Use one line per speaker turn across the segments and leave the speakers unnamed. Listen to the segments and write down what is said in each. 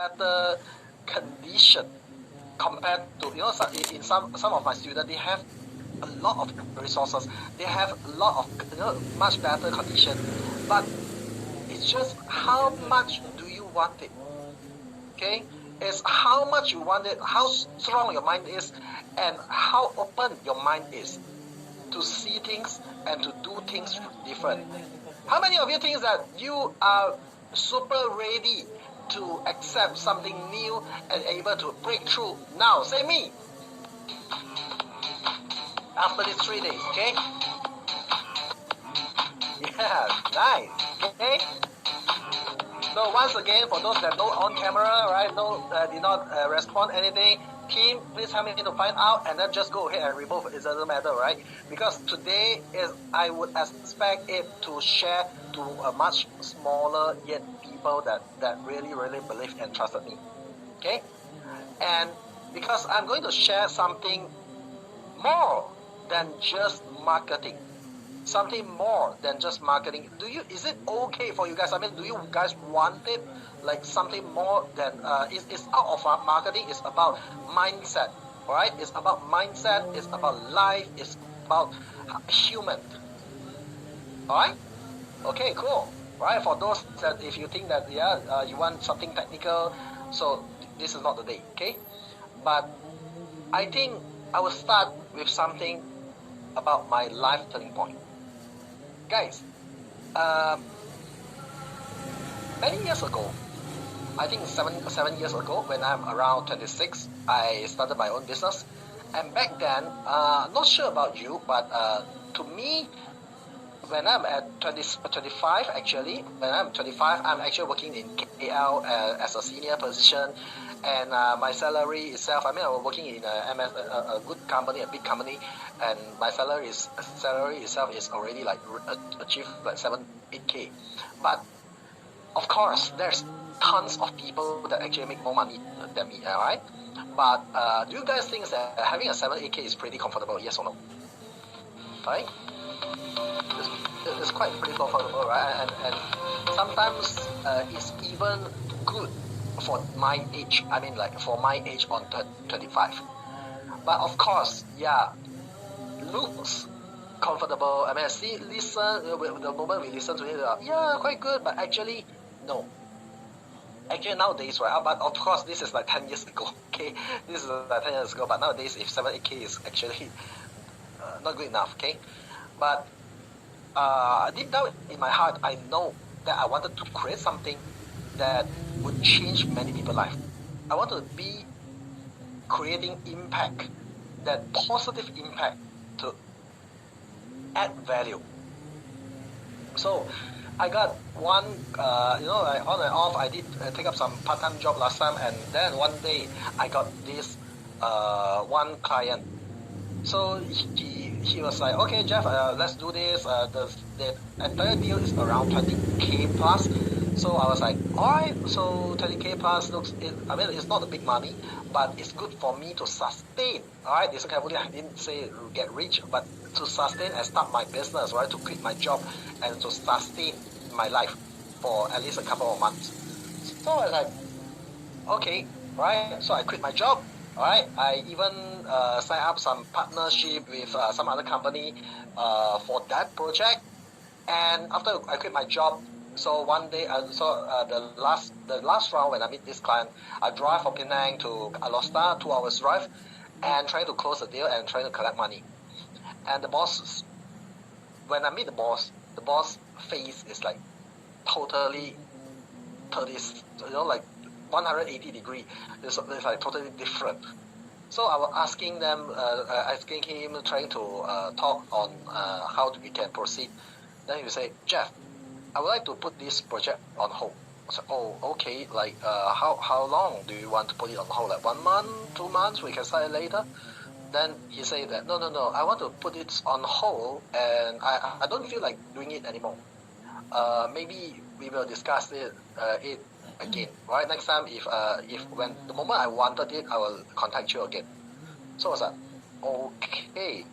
better condition compared to, in some of my students, they have a lot of resources, they have a lot of much better condition, but it's just how much do you want it. Okay, it's how much you want it, how strong your mind is, and how open your mind is to see things and to do things different. How many of you think that you are super ready to accept something new and able to break through now? Say me. After these 3 days, okay? Yeah, nice. Okay. So once again, for those that don't on camera, right, did not respond anything, team, please help me to find out, and then just go ahead and remove it. It doesn't matter, right? Because today is, I would expect it to share to a much smaller yet people that really believe and trusted me. Okay, and because I'm going to share something more than just marketing. Something more than just marketing. Is it okay for you guys? I mean, do you guys want it? Like something more than it's out of marketing. It's about mindset, right? It's about mindset. It's about life. It's about human. All right. Okay. Cool. Right. For those that if you think that you want something technical, so this is not the day. Okay. But I think I will start with something about my life turning point. Guys, many years ago, I think 7 years ago, when I'm around 26, I started my own business. And back then, not sure about you, but to me, when I'm at 25, actually, when I'm 25, I'm actually working in KL as a senior position. And my salary itself, I mean, I was working in a good company, a big company, and my salary itself is already like achieved like 7-8K. But of course, there's tons of people that actually make more money than me, alright? But do you guys think that having a 7-8K is pretty comfortable, yes or no? Right? It's quite pretty comfortable, right? And sometimes it's even good for my age. I mean, like for my age on 25. But of course, yeah, looks comfortable. I mean, listen, the moment we listen to it, yeah, quite good. But actually, no. Actually, nowadays, right? But of course, this is like 10 years ago. Okay, this is like 10 years ago. But nowadays, if 7-8K is actually not good enough. Okay, but deep down in my heart, I know that I wanted to create something that would change many people's life. I want to be creating impact, that positive impact to add value. So I got one, like on and off, I did take up some part-time job last time, and then one day I got this one client. So he was like, okay, Jeff, let's do this. The entire deal is around 20K plus. So I was like, alright, so 20K plus I mean, it's not a big money, but it's good for me to sustain. Alright, this carefully, I didn't say get rich, but to sustain and start my business, right? To quit my job and to sustain my life for at least a couple of months. So I was like, okay, right? So I quit my job. Alright, I even signed up some partnership with some other company for that project. And after I quit my job, so one day, the last round when I meet this client, I drive from Penang to Alosta, 2 hours drive, and trying to close the deal and trying to collect money. And the boss, when I meet the boss face is like totally 30, like 180 degree. It's like totally different. So I was asking him, trying to talk on how we can proceed. Then he say, Jeff, I would like to put this project on hold. I said, oh, okay, like how long do you want to put it on hold? Like 1 month, 2 months, we can start it later? Then he said that, no, I want to put it on hold, and I don't feel like doing it anymore. Maybe we will discuss it again, right? Next time, if when the moment I wanted it, I will contact you again. So I was like, okay.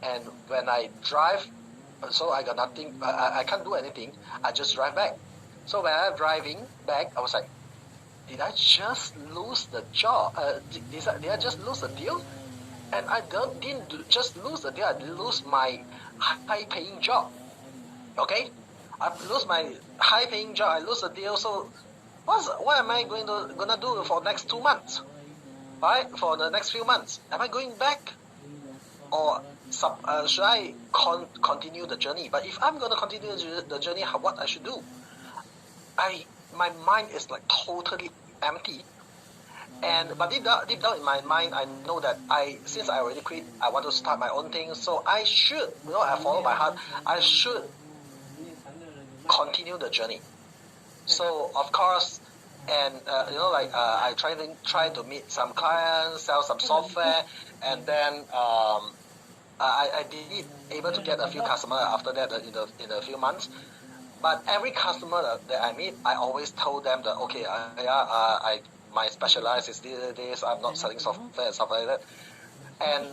And when I drive, so I got nothing, I can't do anything. I just drive back. So when I'm driving back, I was like, did I just lose the job? Did I just lose the deal? And I didn't just lose the deal, I lose my high-paying job. Okay? I lose my high-paying job, I lose the deal, so what am I gonna do for the next 2 months? Right? For the next few months? Am I going back? Or should I continue the journey? But if I'm gonna continue the journey, what I should do? My mind is like totally empty. But deep down in my mind, I know that since I already quit, I want to start my own thing. So I should, I follow my heart. I should continue the journey. So of course, and I try to meet some clients, sell some software, and then I did able to get a few customers after that in a few months. But every customer that I meet, I always told them that okay, my specialize is this. I'm not selling software and stuff like that. And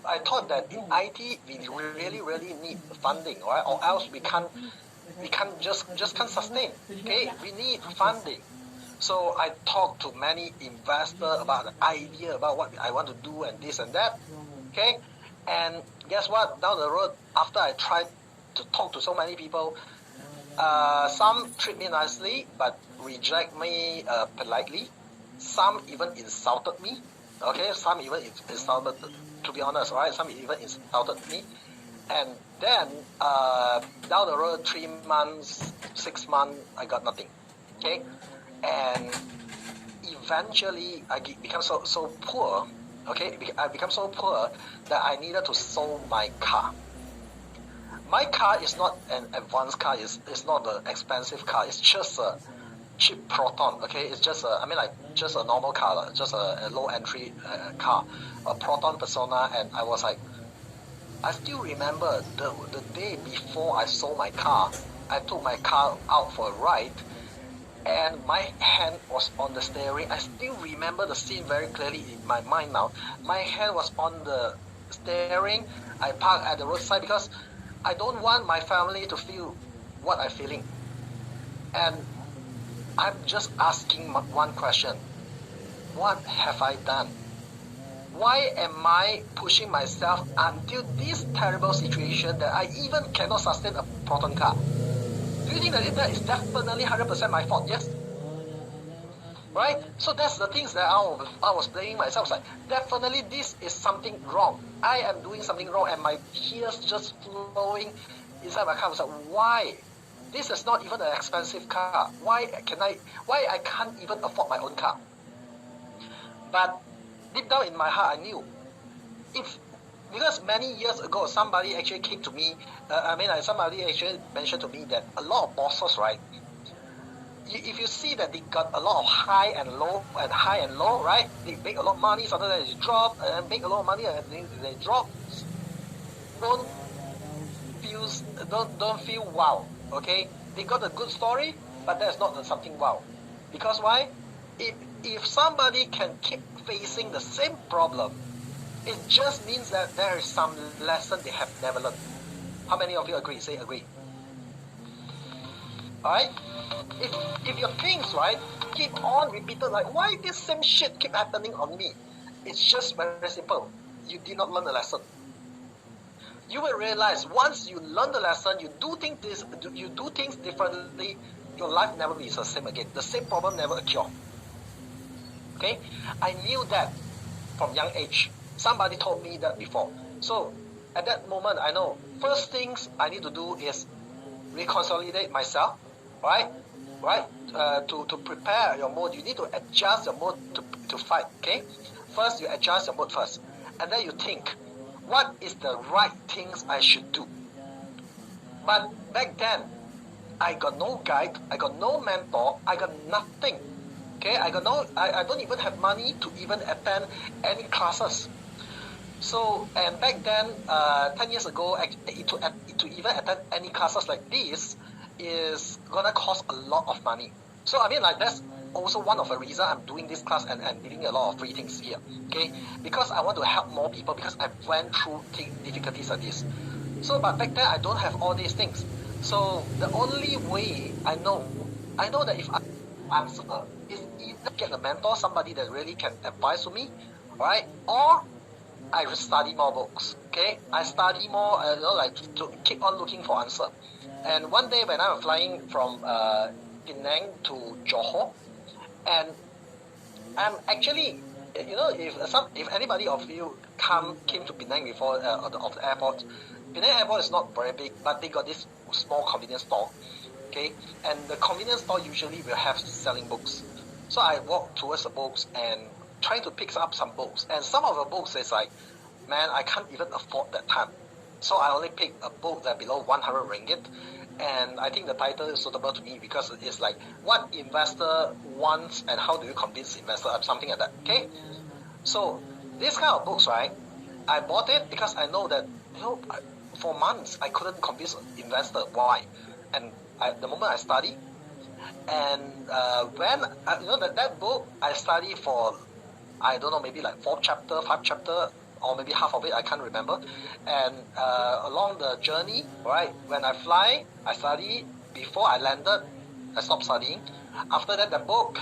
I thought that in IT we really need funding, right? Or else we can't just can't sustain. Okay, we need funding. So I talked to many investors about the idea about what I want to do and this and that. Okay, and guess what? Down the road, after I tried to talk to so many people, some treat me nicely but reject me politely. Some even insulted me. Okay, some even insulted, to be honest, right? Some even insulted me. And then down the road, 3 months, 6 months, I got nothing. Okay, and eventually I become so poor. Okay, I become so poor that I needed to sell my car. My car is not an advanced car. It's not an expensive car. It's just a cheap Proton. Okay, it's just just a normal car, just a low entry car, a Proton Persona. And I was like, I still remember the day before I sold my car. I took my car out for a ride, and my hand was on the steering. I still remember the scene very clearly in my mind now. My hand was on the steering. I parked at the roadside because I don't want my family to feel what I'm feeling. And I'm just asking one question. What have I done? Why am I pushing myself until this terrible situation that I even cannot sustain a Proton car? Do you think that is definitely 100% my fault? Yes? Right? So that's the things that I was blaming myself. Like, definitely this is something wrong. I am doing something wrong and my tears just flowing inside my car. I was like, why? This is not even an expensive car. Why I can't even afford my own car? But deep down in my heart, I knew because many years ago, somebody actually came to me. Somebody actually mentioned to me that a lot of bosses, right? If you see that they got a lot of high and low, right? They make a lot of money, sometimes they drop, and make a lot of money, and they drop. Don't feel wow. Okay, they got a good story, but that's not something wow. Because why? If somebody can keep facing the same problem, it just means that there is some lesson they have never learned. How many of you agree? Say agree. Alright? If your things, right, keep on repeated, like why this same shit keep happening on me? It's just very simple. You did not learn the lesson. You will realize once you learn the lesson, you do things differently, your life never be the same again. The same problem never occur. Okay? I knew that from young age. Somebody told me that before. So at that moment, I know first things I need to do is reconsolidate myself, right? To prepare your mode, you need to adjust your mode to fight. Okay? First, you adjust your mode first, and then you think, what is the right things I should do? But back then, I got no guide, I got no mentor, I got nothing. Okay, I don't even have money to even attend any classes. So, and back then, 10 years ago, to even attend any classes like this is gonna cost a lot of money. So that's also one of the reasons I'm doing this class and giving a lot of free things here. Okay, because I want to help more people because I went through difficulties like this. So, but back then I don't have all these things. So the only way I know that if answer is either get a mentor, somebody that really can advise to me, right? Or I study more books. Okay, I study more, like to keep on looking for answer. And one day when I was flying from Penang to Johor, and I'm actually, if anybody of you came to Penang before of the airport, Penang airport is not very big, but they got this small convenience store. Okay, and the convenience store usually will have selling books. So I walked towards the books and trying to pick up some books, and some of the books is like, man, I can't even afford that time. So I only picked a book that below 100 ringgit, and I think the title is suitable to me because it's like what investor wants and how do you convince investor, something like that. Okay, so this kind of books, right? I bought it because I know that for months I couldn't convince investor why, and the moment I study, and when that book I study for, I don't know, maybe like 4 chapter, 5 chapter, or maybe half of it, I can't remember. And along the journey, right, when I fly, I study. Before I landed, I stopped studying. After that, the book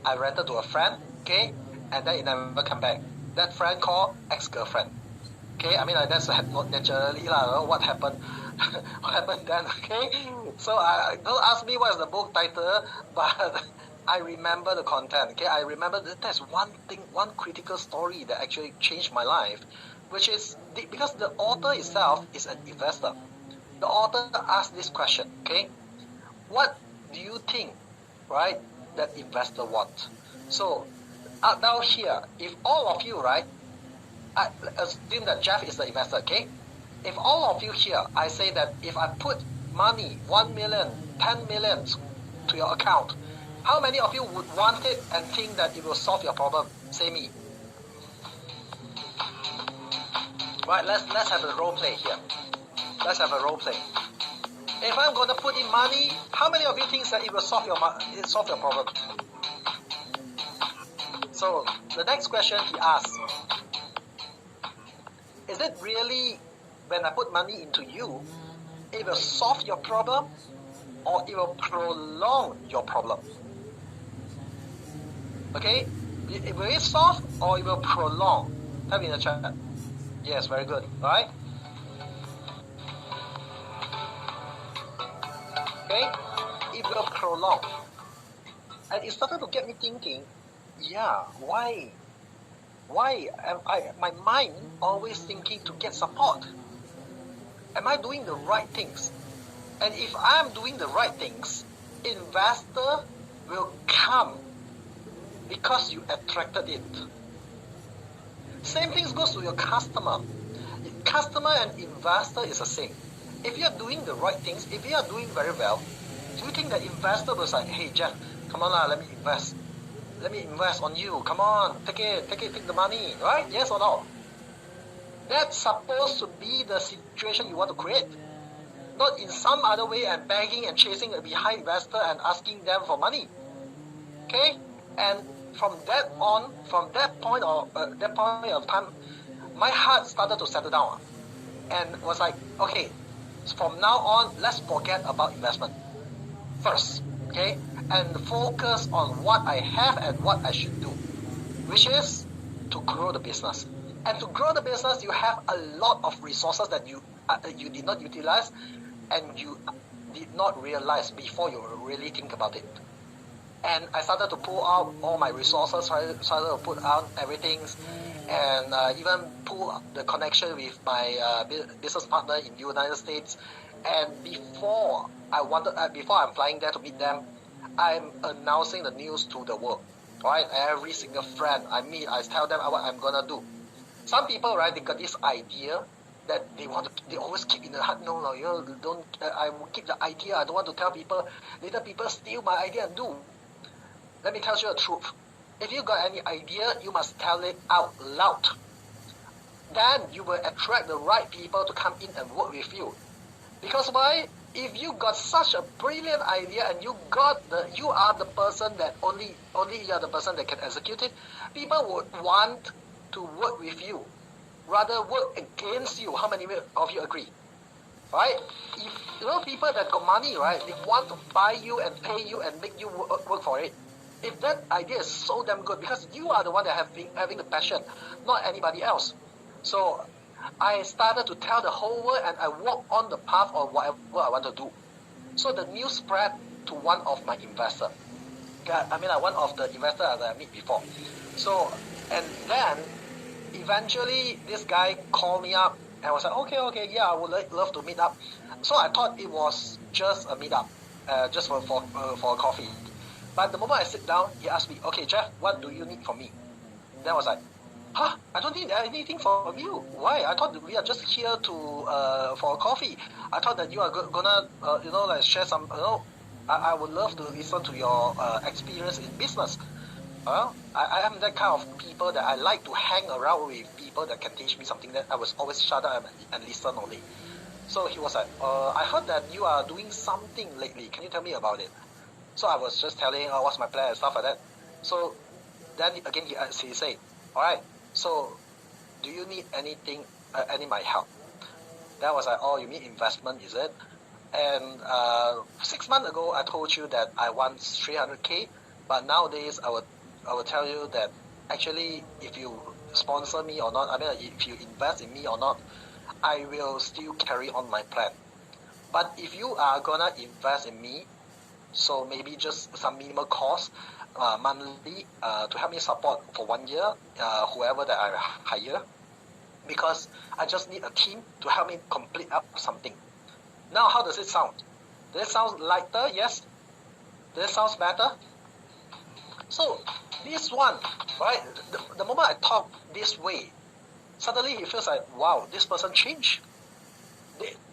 I rented to a friend, okay, and then it never come back. That friend called ex-girlfriend. Okay, I mean that's not naturally what happened. What happened then? Okay, so don't ask me what is the book title, but I remember the content. Okay, I remember that's one critical story that actually changed my life, which is because the author itself is an investor. The author asked this question. Okay, what do you think, right, that investor want? So now here, if all of you, right, I assume that Jeff is the investor. Okay, if all of you here, I say that if I put money 1 million, 10 million to your account, how many of you would want it and think that it will solve your problem? Say me. Right, let's have a role play here. Let's have a role play. If I'm gonna put in money, how many of you think that it will solve your problem? So the next question he asks, is it really when I put money into you, it will solve your problem or it will prolong your problem? Okay, will it solve or it will prolong? Type in the chat. Yes, very good, right? Okay, it will prolong. And it started to get me thinking, yeah, why am my mind always thinking to get support? Am I doing the right things? And if I'm doing the right things, investor will come because you attracted it. Same thing goes to your customer. Customer and investor is the same. If you are doing the right things, if you are doing very well, do you think that investor will say, hey Jeff, come on let me invest. Let me invest on you. Come on, take the money, right? Yes or no? That's supposed to be the situation you want to create. Not in some other way and begging and chasing behind investor and asking them for money. Okay? And from that point of time, my heart started to settle down. And was like, okay, from now on, let's forget about investment first. Okay? And focus on what I have and what I should do, which is to grow the business. And to grow the business, you have a lot of resources that you did not utilize and you did not realize before you really think about it. And I started to pull out all my resources, started to put out everything, and even pull the connection with my business partner in the United States. And before I'm flying there to meet them, I'm announcing the news to the world. Right? Every single friend I meet, I tell them what I'm gonna do. Some people, right, they got this idea that they always keep in the heart. No, you don't. I will keep the idea. I don't want to tell people. Later, people steal my idea and do. Let me tell you the truth. If you got any idea, you must tell it out loud. Then you will attract the right people to come in and work with you. Because why? If you got such a brilliant idea and you are the person that only you are the person that can execute it, people would want to work with you, rather work against you. How many of you agree? Right? If people that got money, right, they want to buy you and pay you and make you work for it. if that idea is so damn good, because you are the one that have been having the passion, not anybody else. So I started to tell the whole world, and I walked on the path of whatever I want to do. So the news spread to one of my investors. One of the investors that I meet before. So, and then eventually this guy called me up and was like, okay, yeah, I would love to meet up. So I thought it was just a meet up, just for a coffee. But the moment I sit down, he asked me, okay, Jeff, what do you need from me? Then I was like, huh? I don't need anything from you. Why? I thought we are just here to for a coffee. I thought that you are gonna like share some. I would love to listen to your experience in business. I am that kind of people that I like to hang around with people that can teach me something. That I was always shut up and listen only. So he was like, I heard that you are doing something lately. Can you tell me about it? So I was just telling, what's my plan and stuff like that. So then again he said, all right. So do you need anything? Any my help? Then I was like, oh, you mean investment, is it? And 6 months ago, I told you that I want 300K, but nowadays I would tell you that actually, if you sponsor me or not, if you invest in me or not, I will still carry on my plan. But if you are gonna invest in me, so maybe just some minimal cost monthly to help me support for 1 year, whoever that I hire, because I just need a team to help me complete up something. Now, how does it sound? Does it sound lighter? Yes. Does it sound better? So, this one, right, the moment I talk this way, suddenly he feels like, wow, this person changed.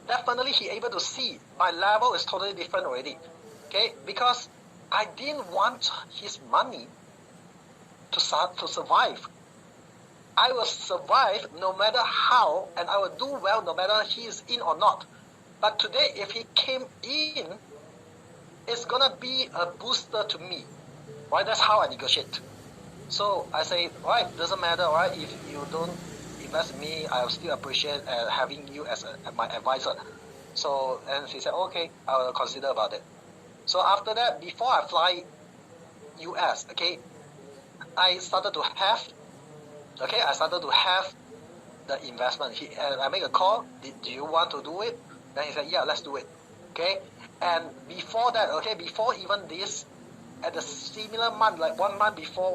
Definitely he able to see my level is totally different already. Okay, because I didn't want his money to survive. I will survive no matter how, and I will do well no matter he is in or not. But today, if he came in, it's gonna be a booster to me, right? That's how I negotiate. So I say, right, doesn't matter, right? If you don't invest in me, I will still appreciate having you as my advisor. So, and he said, okay, I will consider about it. So after that, before I fly US, okay, I started to have the investment. I make a call. Do you want to do it? Then he said, yeah, let's do it. Okay, and before that, before even this, at the similar month, like 1 month before,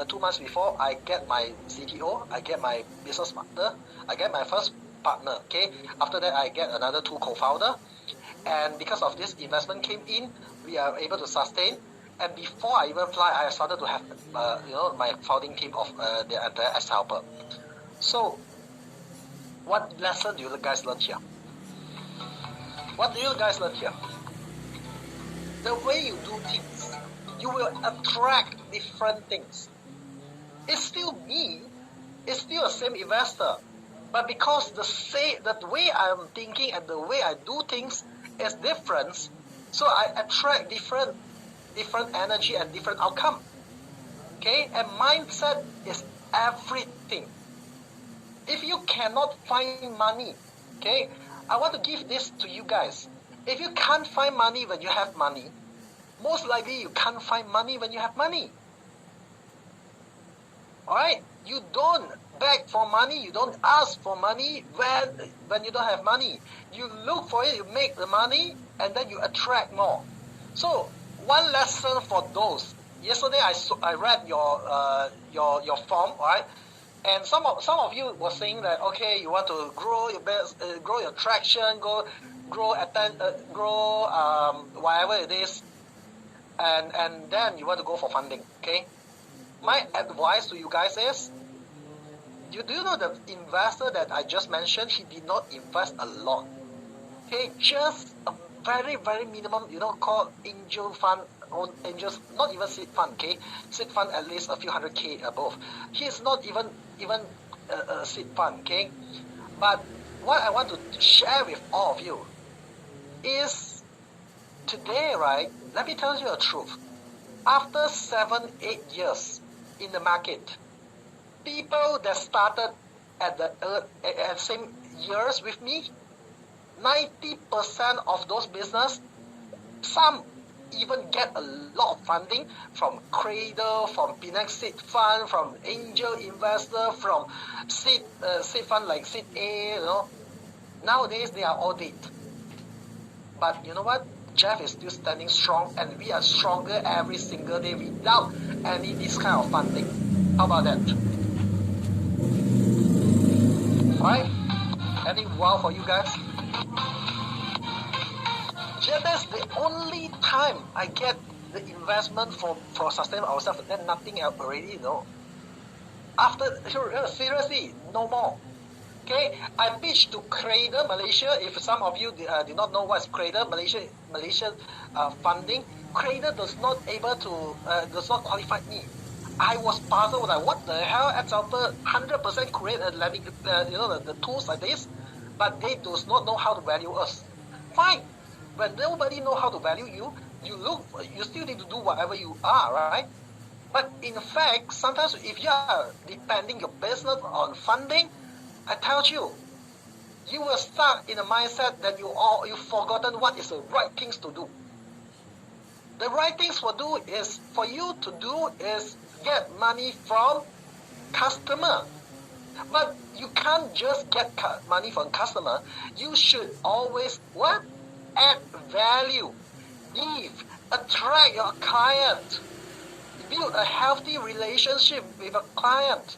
2 months before, I get my CTO, I get my business partner, I get my first partner. Okay, after that, I get another 2 co-founder, and because of this investment came in, we are able to sustain. And before I even fly, I started to have my founding team of the entire S-Helper. So, what lesson do you guys learn here? What do you guys learn here? The way you do things, you will attract different things. It's still me, it's still the same investor, but because the way I'm thinking and the way I do things is different, so I attract different energy and different outcome. Okay, and mindset is everything. If you cannot find money, okay, I want to give this to you guys. If you can't find money when you have money, most likely you can't find money when you have money. Alright? You don't beg for money, you don't ask for money when you don't have money. You look for it, you make the money, and then you attract more. So, one lesson for those. Yesterday I read your form, right? And some of you were saying that, okay, you want to grow your grow your traction, grow whatever it is, and then you want to go for funding. Okay, my advice to you guys is, do you know the investor that I just mentioned? He did not invest a lot. Okay, just a very very minimum, called angel fund. Angels, not even seed fund, okay? Seed fund at least a few 100K above. He's not even a seed fund, okay? But what I want to share with all of you is today, right? Let me tell you the truth. After 7-8 years in the market, people that started at the same years with me, 90% of those business, some even get a lot of funding from Cradle, from Pinax Seed Fund, from angel investor, from seed fund like Seed A, you know. Nowadays they are all dead. But you know what? Jeff is still standing strong, and we are stronger every single day without any this kind of funding. How about that? Right? Any wow for you guys? Yeah, that's the only time I get the investment for sustaining ourselves, and then nothing else already, you know. After, seriously, no more. Okay, I pitched to Cradle Malaysia. If some of you do not know what's Cradle Malaysia funding, Cradle does not qualify me. I was puzzled, like what the hell? Example, 100% create a lending, the tools like this, but they does not know how to value us. Fine, when nobody know how to value you, you still need to do whatever you are, right? But in fact, sometimes if you are depending your business on funding, I tell you, you will start in a mindset that you've forgotten what is the right things to do. The right things for you to do is get money from customer. But you can't just get money from customer. You should always what? Add value. Give. Attract your client. Build a healthy relationship with a client.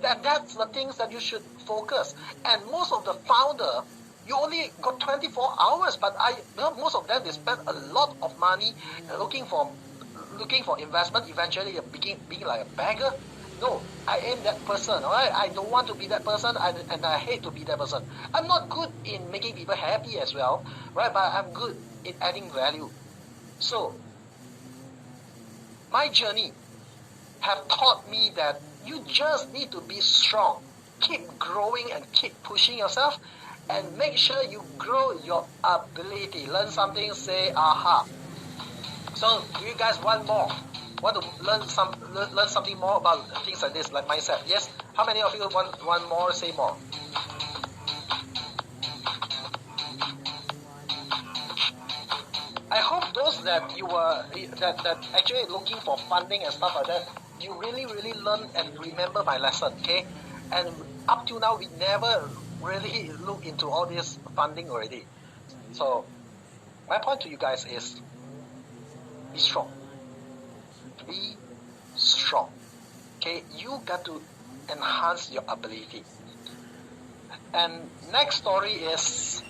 That's the things that you should focus. And most of the founder, you only got 24 hours, but most of them, they spend a lot of money looking for investment. Eventually, being like a beggar. No, I am that person. All right, I don't want to be that person, and I hate to be that person. I'm not good in making people happy as well, right? But I'm good in adding value. So, my journey have taught me that you just need to be strong. Keep growing and keep pushing yourself, and make sure you grow your ability. Learn something, say aha. So do you guys want more? Want to learn something more about things like this, like mindset? Yes? How many of you want more? Say more. I hope those that you were that actually looking for funding and stuff like that, you really learn and remember my lesson, okay? And up till now, we never really look into all this funding already. So my point to you guys is, be strong. Be strong. Okay, you got to enhance your ability. And next story is,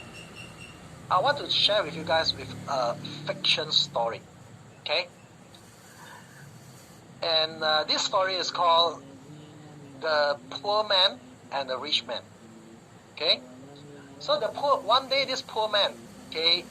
I want to share with you guys with a fiction story. Okay, and this story is called The Poor Man and the Rich Man. Okay, so one day this poor man, okay,